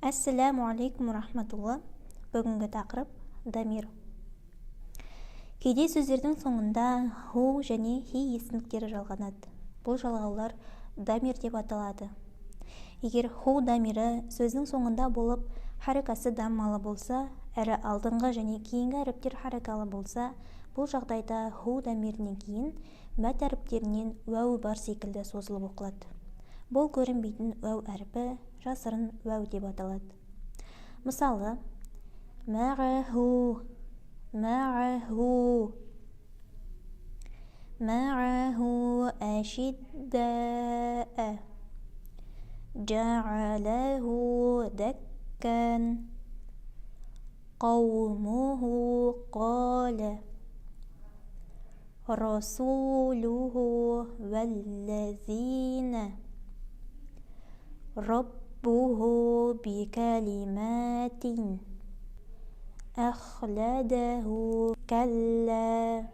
Ассаламу алейкум рахматулла. Бүгінгі тақырып дамир. Кейде сөздердің соңында ху және хи естіліктері жалғанады. Бұл жалғаулар дамир деп аталады. Егер ху дамирі сөздің соңында болып, харакасы даммалы болса, әрі алдыңғы және кейінгі әріптер харакалы болса, бұл жағдайда ху дамирінен кейін мәт әріптерінен уәу бар секілді созылып оқылады. Бұл көрінбейтін уәу әріпі жасырын уәу деп аталады. Мысалы, мәғәху, мәғәху, мәғәху әшиддәә, жәғәләху дәккән, қаумуху қала, расулуху вәлләзина, ربه بكلمات أخلده كلا.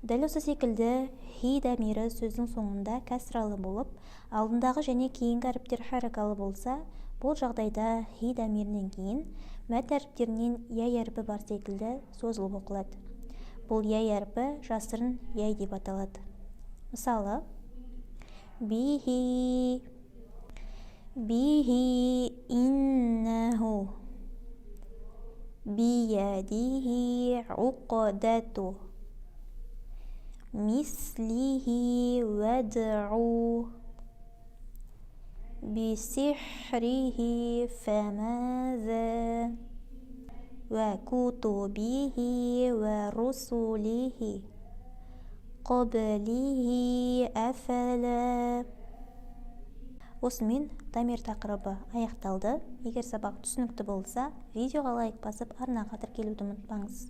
Дәл осы секілді хи дамирі сөздің соңында кәсралы болып, алдындағы және кейінгі әріптер харакалы болса, бұл жағдайда хи дамирінен кейін мәт әріптерінен яй әріпі бар секілді созылып оқылады. Бұл яй әріпі жасырын яй деп аталады. Мысалы, бихи, биhi innahu, biyadihi uqdatu, mislihi wad'u, bisihrihi famaza, wa kutubihi wa rusulihi, qablihi afala. Осымен дамир тақырыбы аяқталды. Егер сабақ түсінікті болса, видеоға лайк басып, арнаға тіркелуді ұмытпаңыз.